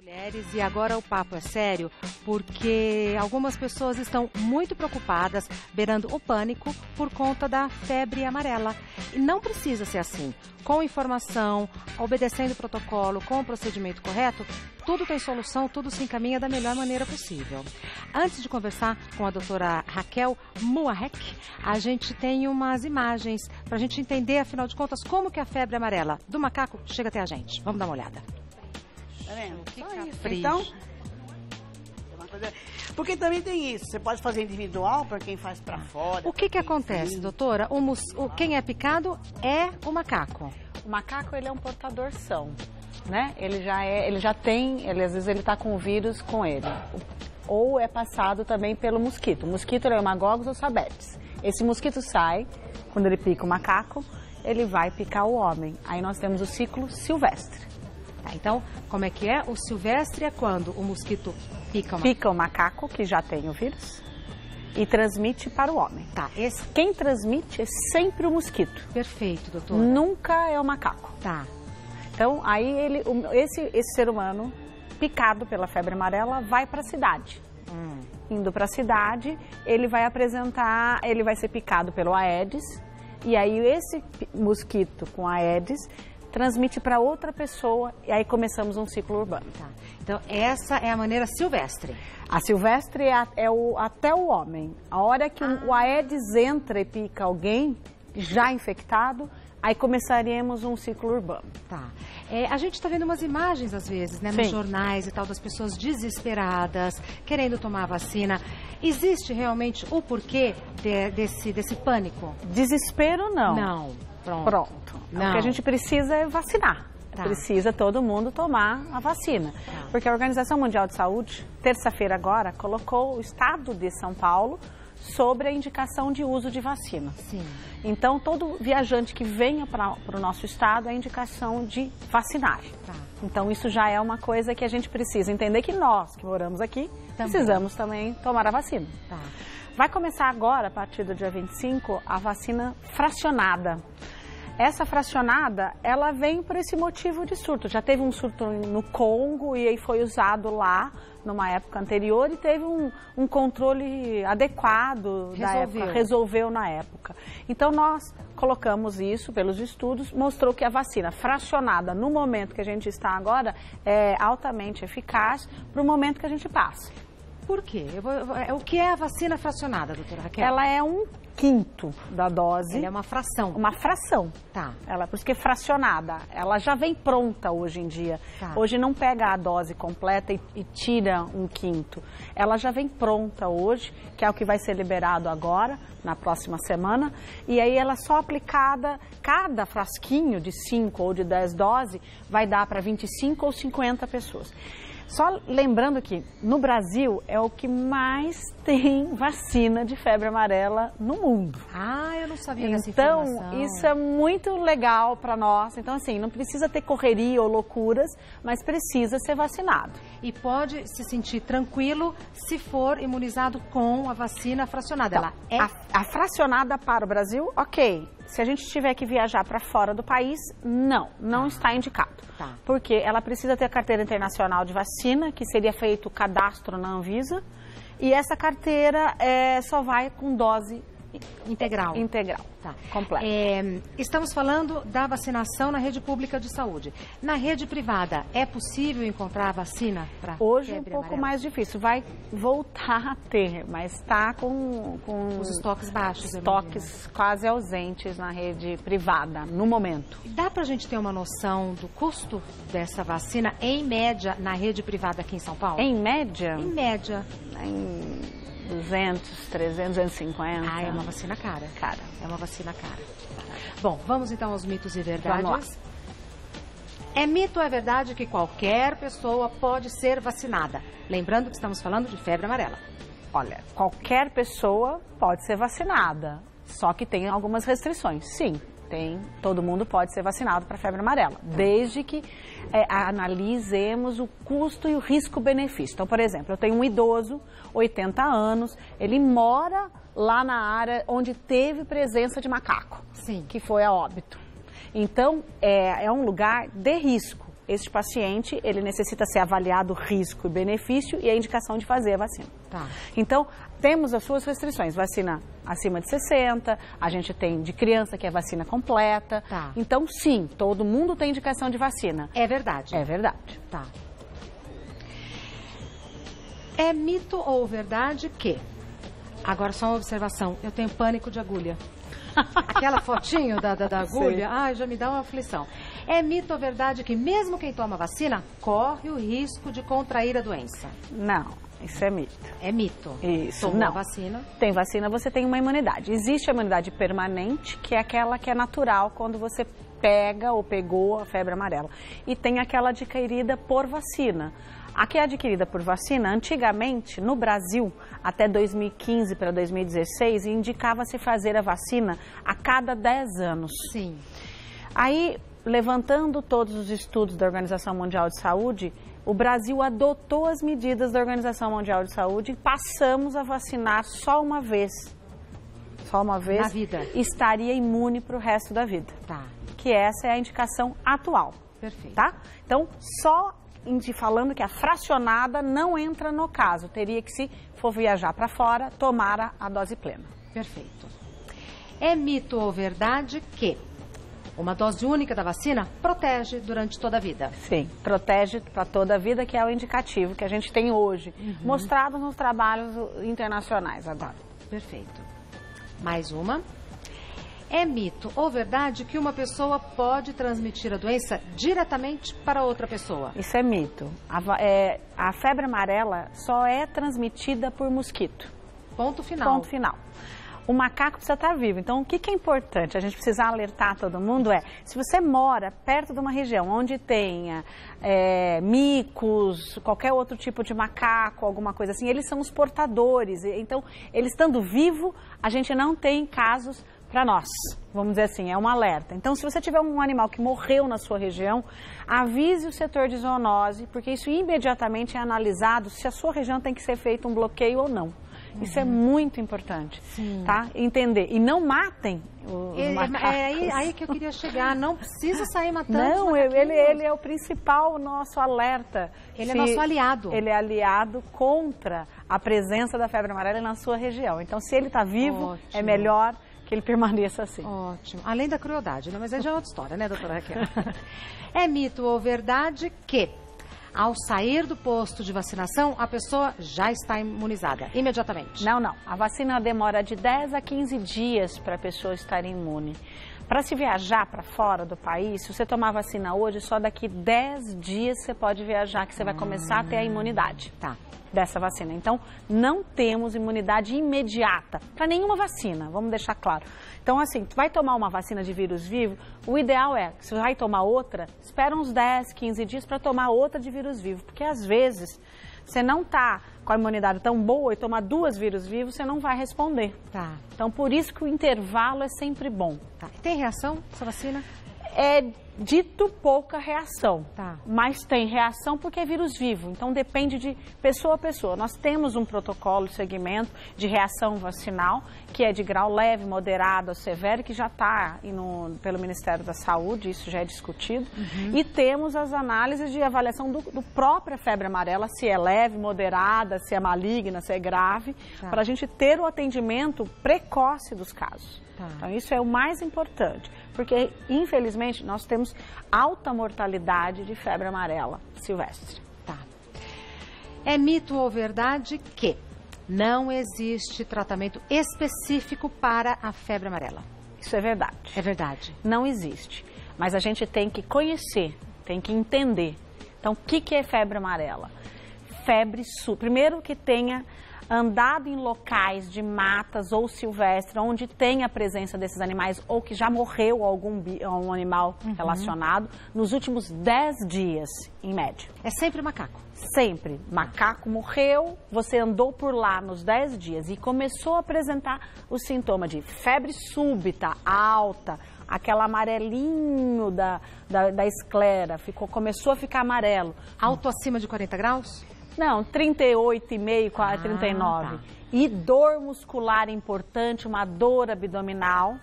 Mulheres, e agora o papo é sério, porque algumas pessoas estão muito preocupadas, beirando o pânico, por conta da febre amarela. E não precisa ser assim. Com informação, obedecendo o protocolo, com o procedimento correto, tudo tem solução, tudo se encaminha da melhor maneira possível. Antes de conversar com a doutora Raquel Muarec, a gente tem umas imagens para a gente entender, afinal de contas, como que a febre amarela do macaco chega até a gente. Vamos dar uma olhada. Tá vendo? Então, porque também tem isso, você pode fazer individual para quem faz para fora. o que acontece, doutora? Quem é picado é o macaco. O macaco, ele é um portador são, né? Ele às vezes ele tá com o vírus com ele. Ou é passado também pelo mosquito. O mosquito é o Haemococcus ou Sabetes. Esse mosquito sai, quando ele pica o macaco, ele vai picar o homem. Aí nós temos o ciclo silvestre. Tá, então, como é que é? O silvestre é quando o mosquito pica o macaco, que já tem o vírus, e transmite para o homem. Tá, Quem transmite é sempre o mosquito. Perfeito, doutora. Nunca é o macaco. Tá. Então, aí esse ser humano, picado pela febre amarela, vai para a cidade. Indo para a cidade, ele vai ser picado pelo Aedes, e aí esse mosquito com Aedes transmite para outra pessoa, e aí começamos um ciclo urbano. Tá. Então, essa é a maneira silvestre. A silvestre até o homem. A hora que o Aedes entra e pica alguém já infectado, aí começaríamos um ciclo urbano. Tá. A gente está vendo umas imagens, às vezes, né, nos jornais e tal, das pessoas desesperadas, querendo tomar a vacina. Existe realmente o porquê desse pânico? Desespero, não. Não. Pronto. Não. O que a gente precisa é vacinar. Tá. Precisa todo mundo tomar a vacina. Tá. Porque a Organização Mundial de Saúde, terça-feira agora, colocou o estado de São Paulo sobre a indicação de uso de vacina. Sim. Então, todo viajante que venha para o nosso estado, é a indicação de vacinar. Tá. Então, isso já é uma coisa que a gente precisa entender, que nós que moramos aqui, precisamos também tomar a vacina. Tá. Vai começar agora, a partir do dia 25, a vacina fracionada. Essa fracionada, ela vem por esse motivo de surto. Já teve um surto no Congo e aí foi usado lá numa época anterior e teve um controle adequado da época, resolveu na época. Então nós colocamos isso pelos estudos, mostrou que a vacina fracionada no momento que a gente está agora é altamente eficaz para o momento que a gente passa. Por quê? O que é a vacina fracionada, doutora Raquel? Ela é 1/5 da dose. Ela é uma fração. Uma fração. Tá. Por isso que é fracionada. Ela já vem pronta hoje em dia. Tá. Hoje não pega a dose completa e tira 1/5. Ela já vem pronta hoje, que é o que vai ser liberado agora, na próxima semana. E aí ela só aplicada, cada frasquinho de 5 ou de 10 doses vai dar para 25 ou 50 pessoas. Só lembrando que no Brasil é o que mais tem vacina de febre amarela no mundo. Eu não sabia dessa informação. Então, isso é muito legal para nós. Então, assim, não precisa ter correria ou loucuras, mas precisa ser vacinado. E pode se sentir tranquilo se for imunizado com a vacina fracionada. Então, a fracionada para o Brasil, ok. Se a gente tiver que viajar para fora do país, não está indicado. Tá. Porque ela precisa ter a carteira internacional de vacina, que seria feito o cadastro na Anvisa, e essa carteira só vai com dose integral. Tá, completa. Estamos falando da vacinação na rede pública de saúde. Na rede privada, é possível encontrar vacina para hoje febre um pouco amarela? mais difícil. Vai voltar a ter, mas está com os estoques baixos. Estoques quase ausentes na rede privada, no momento. Dá para a gente ter uma noção do custo dessa vacina, em média, na rede privada aqui em São Paulo? Em média? Em média. Em 200, 300, 250. É uma vacina cara. Cara. É uma vacina cara. Bom, vamos então aos mitos e verdades. Vamos lá. É mito ou é verdade que qualquer pessoa pode ser vacinada? Lembrando que estamos falando de febre amarela. Olha, qualquer pessoa pode ser vacinada, só que tem algumas restrições. Sim, todo mundo pode ser vacinado para febre amarela, desde que analisemos o custo e o risco-benefício. Então, por exemplo, eu tenho um idoso, 80 anos, ele mora lá na área onde teve presença de macaco, Sim. que foi a óbito. Então, é um lugar de risco. este paciente, ele necessita ser avaliado risco e benefício e a indicação de fazer a vacina. Tá. Então, temos as suas restrições, vacina acima de 60, a gente tem de criança que é vacina completa. Tá. Então, sim, todo mundo tem indicação de vacina. É verdade. É verdade. Tá. É mito ou verdade que... Agora, só uma observação. Eu tenho pânico de agulha. Aquela fotinho da agulha, ai, já me dá uma aflição. É mito ou verdade que mesmo quem toma vacina corre o risco de contrair a doença? Não, isso é mito. É mito. Isso, Tomou não. a vacina. Tem vacina, você tem uma imunidade. Existe a imunidade permanente, que é aquela que é natural quando você pega ou pegou a febre amarela. E tem aquela adquirida por vacina. A que é adquirida por vacina, antigamente, no Brasil, até 2015 para 2016, indicava-se fazer a vacina a cada 10 anos. Sim. Aí, levantando todos os estudos da Organização Mundial de Saúde, o Brasil adotou as medidas da Organização Mundial de Saúde e passamos a vacinar só uma vez. Só uma vez. Na vida. Estaria imune para o resto da vida. Tá. Que essa é a indicação atual. Perfeito. Tá? Então, só falando que a fracionada não entra no caso. Teria que, se for viajar para fora, tomar a dose plena. Perfeito. É mito ou verdade que uma dose única da vacina protege durante toda a vida? Sim, protege para toda a vida, que é o indicativo que a gente tem hoje, mostrado nos trabalhos internacionais agora. Perfeito. Mais uma. É mito ou verdade que uma pessoa pode transmitir a doença diretamente para outra pessoa? Isso é mito. A febre amarela só é transmitida por mosquito. Ponto final. Ponto final. O macaco precisa estar vivo. Então, o que é importante? A gente precisa alertar todo mundo se você mora perto de uma região onde tenha micos, qualquer outro tipo de macaco, alguma coisa assim, eles são os portadores. Então, ele estando vivo, a gente não tem casos para nós, vamos dizer assim, é um alerta. Então, se você tiver um animal que morreu na sua região, avise o setor de zoonose, porque isso imediatamente é analisado se a sua região tem que ser feito um bloqueio ou não. Isso é muito importante, tá? Entender. E não matem os macacos. É aí que eu queria chegar. Não precisa sair matando não, os ele é o principal nosso alerta. Ele é nosso aliado. Ele é aliado contra a presença da febre amarela na sua região. Então, se ele está vivo, Ótimo. é melhor que ele permaneça assim. Ótimo. Além da crueldade, né? Mas aí já é outra história, né, doutora Raquel? É mito ou verdade que, ao sair do posto de vacinação, a pessoa já está imunizada imediatamente? Não, não. A vacina demora de 10 a 15 dias para a pessoa estar imune. Para se viajar para fora do país, se você tomar vacina hoje, só daqui 10 dias você pode viajar, que você vai começar a ter a imunidade. Tá. Dessa vacina. Então, não temos imunidade imediata para nenhuma vacina, vamos deixar claro. Então, assim, tu vai tomar uma vacina de vírus vivo, o ideal é, se vai tomar outra, espera uns 10, 15 dias para tomar outra de vírus vivo, porque às vezes você não está com a imunidade tão boa e tomar 2 vírus vivos, você não vai responder. Tá. Então, por isso que o intervalo é sempre bom. Tá. Tem reação essa vacina? É dito pouca reação, Tá. mas tem reação porque é vírus vivo, então depende de pessoa a pessoa. Nós temos um protocolo de segmento de reação vacinal, que é de grau leve, moderado ou severo, que já está pelo Ministério da Saúde, isso já é discutido. E temos as análises de avaliação do própria febre amarela, se é leve, moderada, se é maligna, se é grave, Tá. para a gente ter o atendimento precoce dos casos. Tá. Então, isso é o mais importante, porque, infelizmente, nós temos alta mortalidade de febre amarela silvestre. Tá. É mito ou verdade que não existe tratamento específico para a febre amarela? Isso é verdade. É verdade. Não existe, mas a gente tem que conhecer, tem que entender. Então, o que é febre amarela? Primeiro que tenha andado em locais de matas ou silvestre, onde tem a presença desses animais ou que já morreu algum animal relacionado, nos últimos 10 dias, em média. É sempre macaco? Sempre. Macaco morreu, você andou por lá nos 10 dias e começou a apresentar o sintoma de febre súbita, alta, aquele amarelinho da esclera, começou a ficar amarelo. Alto acima de 40 graus? Não, 38,5, quase 39. Tá. E dor muscular importante, uma dor abdominal,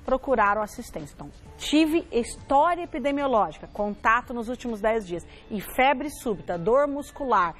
procuraram assistência. Então, tive história epidemiológica, contato nos últimos 10 dias, e febre súbita, dor muscular,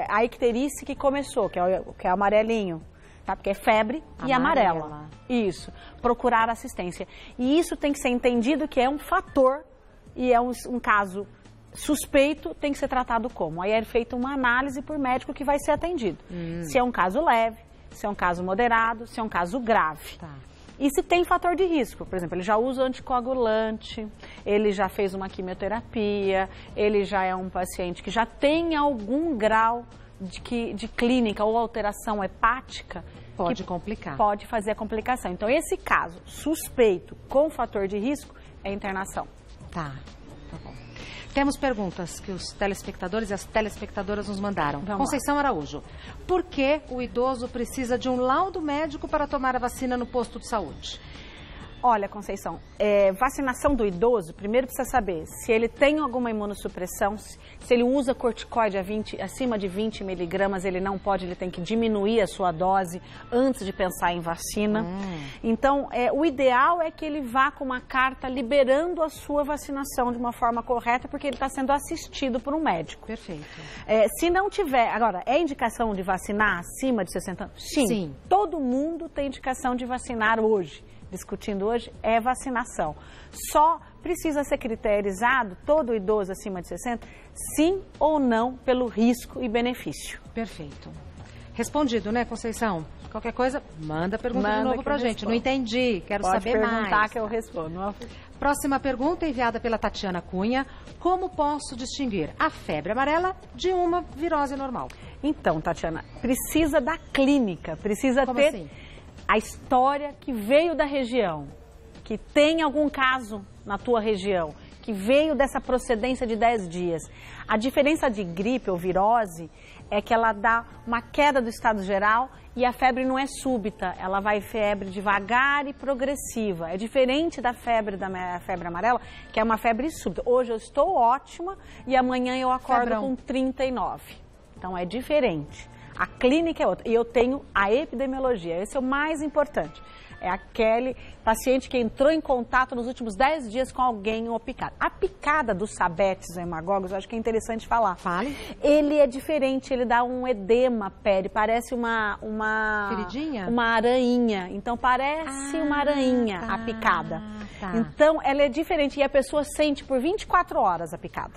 a icterícia que começou, que é o amarelinho, tá? Porque é febre e amarela. Isso, procurar assistência. E isso tem que ser entendido que é um fator e é um caso suspeito, tem que ser tratado como? Aí é feita uma análise por médico que vai ser atendido. Se é um caso leve, se é um caso moderado, se é um caso grave. Tá. E se tem fator de risco, por exemplo, ele já usa anticoagulante, ele já fez uma quimioterapia, ele já é um paciente que já tem algum grau de clínica ou alteração hepática. Pode complicar. Pode fazer a complicação. Então, esse caso suspeito com fator de risco é internação. Tá bom. Temos perguntas que os telespectadores e as telespectadoras nos mandaram. Conceição Araújo, por que o idoso precisa de um laudo médico para tomar a vacina no posto de saúde? Olha, Conceição, vacinação do idoso, primeiro precisa saber se ele tem alguma imunossupressão, se ele usa corticoide acima de 20 miligramas, ele não pode, ele tem que diminuir a sua dose antes de pensar em vacina. Então, o ideal é que ele vá com uma carta liberando a sua vacinação de uma forma correta, porque ele está sendo assistido por um médico. Perfeito. Se não tiver, agora, é indicação de vacinar acima de 60 anos? Sim. Todo mundo tem indicação de vacinar hoje. Discutindo hoje, é vacinação. Só precisa ser criterizado todo idoso acima de 60, sim ou não, pelo risco e benefício. Perfeito. Respondido, né, Conceição? Qualquer coisa, manda pergunta de novo pra gente. Não entendi, quero saber mais. Pode perguntar que eu respondo. Próxima pergunta enviada pela Tatiana Cunha. Como posso distinguir a febre amarela de uma virose normal? Então, Tatiana, precisa da clínica, precisa Como ter... assim? A história que veio da região, que tem algum caso na tua região, que veio dessa procedência de 10 dias. A diferença de gripe ou virose é que ela dá uma queda do estado geral e a febre não é súbita, ela vai febre devagar e progressiva. É diferente da febre amarela, que é uma febre súbita. Hoje eu estou ótima e amanhã eu acordo com 39. Então é diferente. A clínica é outra. E eu tenho a epidemiologia. Esse é o mais importante. É aquele paciente que entrou em contato nos últimos 10 dias com alguém ou picada. A picada dos sabetes hemagogos, eu acho que é interessante falar. Fale. Ele é diferente, ele dá um edema pele, parece uma feridinha? Uma aranha. Então parece uma aranha a picada. Tá. Então ela é diferente e a pessoa sente por 24 horas a picada.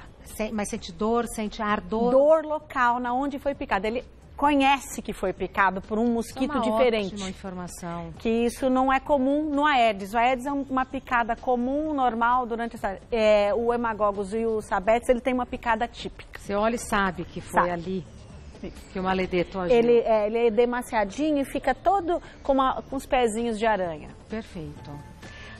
Mas sente dor, sente ardor? Dor local, na onde foi picada. Ele conhece que foi picado por um mosquito diferente. Ótima informação. Que isso não é comum no Aedes. O Aedes é uma picada comum, normal, durante o hemagogos e o sabetes, ele tem uma picada típica. Você olha e sabe que foi ali que o maledeto agiu. Ele é demasiadinho e fica todo com os pezinhos de aranha. Perfeito.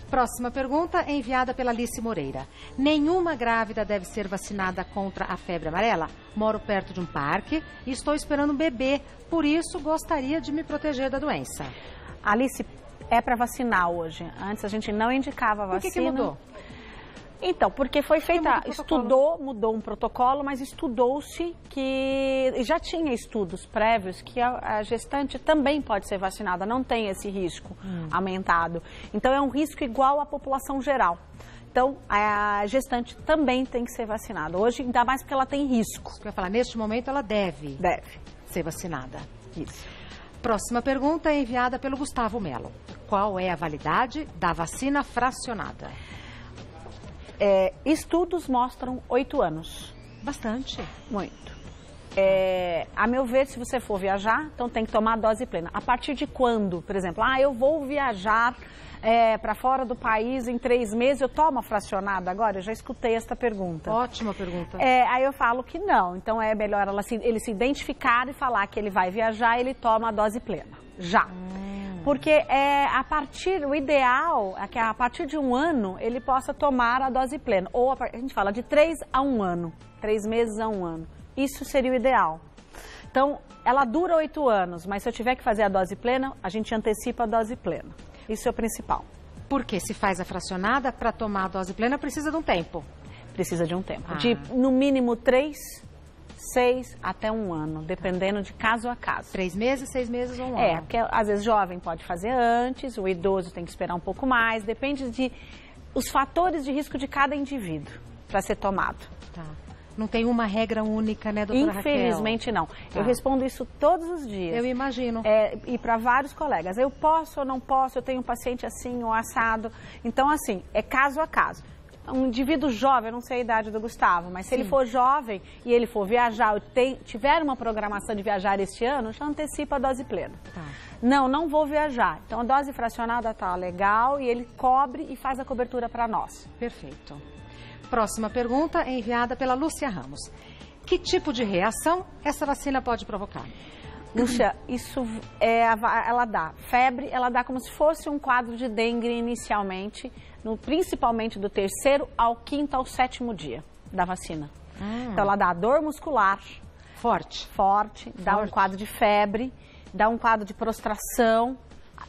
Próxima pergunta é enviada pela Alice Moreira. Nenhuma grávida deve ser vacinada contra a febre amarela? Moro perto de um parque e estou esperando um bebê, por isso gostaria de me proteger da doença. Alice, é para vacinar hoje. Antes a gente não indicava a vacina. Por que mudou? Então, porque foi feita, mudou um protocolo, mas estudou-se que já tinha estudos prévios que a gestante também pode ser vacinada, não tem esse risco aumentado. Então, é um risco igual à população geral. Então, a gestante também tem que ser vacinada. Hoje, ainda mais porque ela tem risco. Eu ia falar, neste momento ela deve ser vacinada. Isso. Próxima pergunta é enviada pelo Gustavo Melo. Qual é a validade da vacina fracionada? Estudos mostram 8 anos. Bastante. Muito. A meu ver, se você for viajar, então tem que tomar a dose plena. A partir de quando? Por exemplo, eu vou viajar para fora do país em 3 meses, eu tomo a fracionada agora? Eu já escutei essa pergunta. Ótima pergunta. Aí eu falo que não. Então é melhor ele se identificar e falar que ele vai viajar, ele toma a dose plena. Já. Porque o ideal é que a partir de 1 ano ele possa tomar a dose plena. Ou a gente fala de 3 a 1 ano, 3 meses a 1 ano. Isso seria o ideal. Então, ela dura 8 anos, mas se eu tiver que fazer a dose plena, a gente antecipa a dose plena. Isso é o principal. Porque se faz a fracionada, para tomar a dose plena precisa de um tempo. Precisa de um tempo. De, no mínimo, 3, 6 até 1 ano, dependendo de caso a caso. 3 meses, 6 meses ou 1 ano? É, porque às vezes jovem pode fazer antes, o idoso tem que esperar um pouco mais, depende de os fatores de risco de cada indivíduo para ser tomado. Tá. Não tem uma regra única, né, doutora Raquel? Infelizmente não. Tá. Eu respondo isso todos os dias. Eu imagino. E para vários colegas. Eu posso ou não posso, eu tenho um paciente assim ou assado. Então, assim, é caso a caso. Um indivíduo jovem, eu não sei a idade do Gustavo, mas se ele for jovem e ele for viajar, tiver uma programação de viajar este ano, já antecipa a dose plena. Tá. Não vou viajar. Então a dose fracionada tá legal e ele cobre e faz a cobertura para nós. Perfeito. Próxima pergunta é enviada pela Lúcia Ramos. Que tipo de reação essa vacina pode provocar? Lúcia, ela dá febre, ela dá como se fosse um quadro de dengue inicialmente, principalmente do 3º ao 5º ao 7º dia da vacina. Então ela dá dor muscular forte, dá um quadro de febre, dá um quadro de prostração,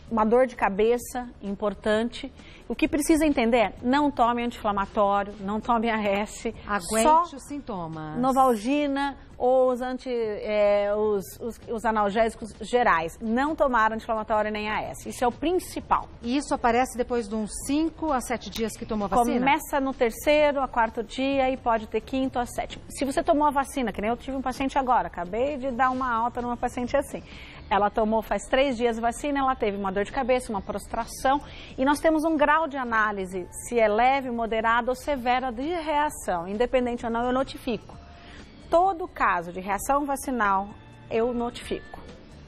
uma dor de cabeça importante. O que precisa entender é, não tome anti-inflamatório, não tome AS. Aguente os sintomas. Novalgina ou os analgésicos gerais. Não tomar anti-inflamatório nem AS. Isso é o principal. E isso aparece depois de uns 5 a 7 dias que tomou a vacina? Começa no 3º a 4º dia e pode ter 5º a 7º. Se você tomou a vacina, que nem eu tive um paciente agora, acabei de dar uma alta numa paciente assim. Ela tomou faz 3 dias a vacina, ela teve uma dor de cabeça, uma prostração e nós temos um grau de análise, se é leve, moderada ou severa de reação. Independente ou não, eu notifico. Todo caso de reação vacinal, eu notifico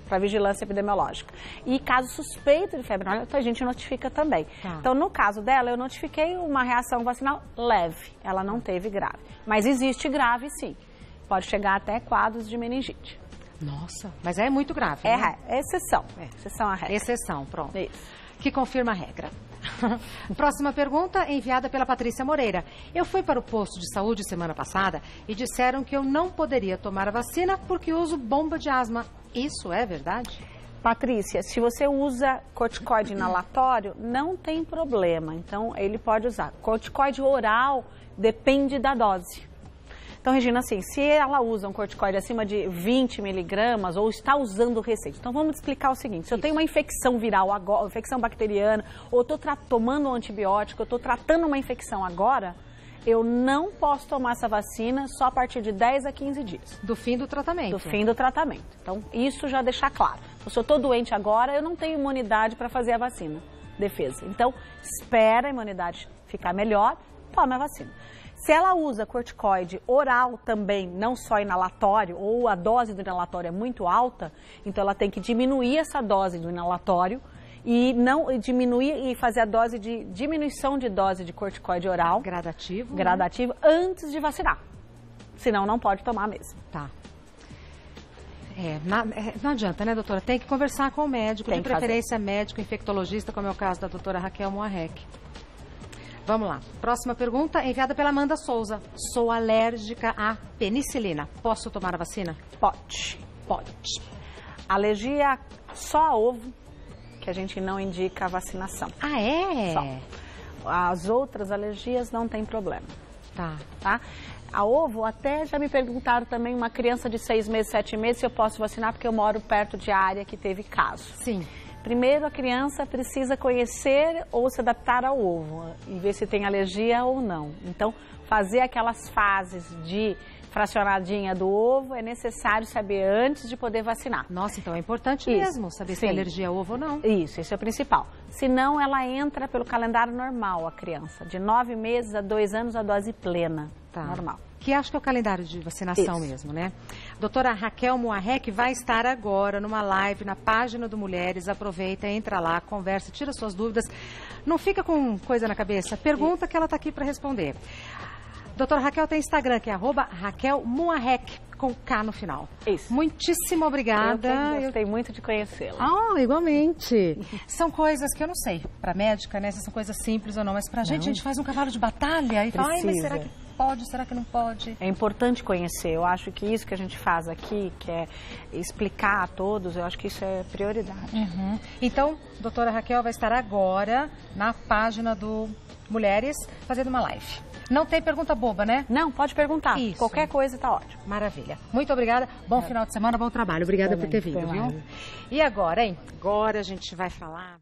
para vigilância epidemiológica. E caso suspeito de febre amarela, a gente notifica também. Tá. Então, no caso dela, eu notifiquei uma reação vacinal leve. Ela não teve grave. Mas existe grave, sim. Pode chegar até quadros de meningite. Nossa, mas é muito grave, né? É exceção. Exceção à regra. Exceção, pronto. Isso. Que confirma a regra. Próxima pergunta enviada pela Patrícia Moreira. Eu fui para o posto de saúde semana passada e disseram que eu não poderia tomar a vacina porque uso bomba de asma. Isso é verdade? Patrícia, se você usa corticoide inalatório, não tem problema. Então, ele pode usar. Corticoide oral depende da dose. Então, Regina, assim, se ela usa um corticoide acima de 20 miligramas ou está usando receita, então vamos explicar o seguinte, se eu tenho uma infecção viral agora, infecção bacteriana, ou estou tomando um antibiótico, eu estou tratando uma infecção agora, eu não posso tomar essa vacina só a partir de 10 a 15 dias. Do fim do tratamento. Do fim do tratamento. Então, isso já deixar claro. Se eu estou doente agora, eu não tenho imunidade para fazer a vacina, defesa. Então, espera a imunidade ficar melhor, toma a vacina. Se ela usa corticoide oral também, não só inalatório, ou a dose do inalatório é muito alta, então ela tem que diminuir essa dose do inalatório e não diminuir e fazer a dose de diminuição de dose de corticoide oral. Gradativo. Gradativo, antes de vacinar. Senão não pode tomar mesmo. Tá. Não adianta, né, doutora? Tem que conversar com o médico, de preferência médico infectologista, como é o caso da doutora Raquel Moarec. Vamos lá. Próxima pergunta enviada pela Amanda Souza. Sou alérgica à penicilina. Posso tomar a vacina? Pode. Alergia só a ovo, que a gente não indica a vacinação. Ah, é? Só. As outras alergias não tem problema. Tá. A ovo, até já me perguntaram também, uma criança de 6 meses, 7 meses, se eu posso vacinar, porque eu moro perto de área que teve caso. Sim. Primeiro, a criança precisa conhecer ou se adaptar ao ovo e ver se tem alergia ou não. Então, fazer aquelas fases de fracionadinha do ovo é necessário saber antes de poder vacinar. Nossa, então é importante mesmo saber se tem alergia ao ovo ou não. Isso, esse é o principal. Senão, ela entra pelo calendário normal, a criança. De 9 meses a 2 anos, a dose plena. Normal. Que acho que é o calendário de vacinação mesmo, né? Doutora Raquel Moarec vai estar agora numa live na página do Mulheres. Aproveita, entra lá, conversa, tira suas dúvidas. Não fica com coisa na cabeça. Pergunta que ela está aqui para responder. Doutora Raquel tem Instagram, que é @RaquelMoarec, com K no final. Isso. Muitíssimo obrigada. Eu gostei muito de conhecê-la. Igualmente. São coisas que eu não sei. Para médica, né? Se são coisas simples ou não. Mas pra gente, a gente faz um cavalo de batalha e fala, mas será que pode? Será que não pode? É importante conhecer. Eu acho que isso que a gente faz aqui, que é explicar a todos, eu acho que isso é prioridade. Então, doutora Raquel vai estar agora na página do Mulheres fazendo uma live. Não tem pergunta boba, né? Não, pode perguntar. Isso. Qualquer coisa tá ótimo. Maravilha. Muito obrigada. Bom final de semana, bom trabalho. Obrigada por ter vindo, viu? E agora, hein? Agora a gente vai falar...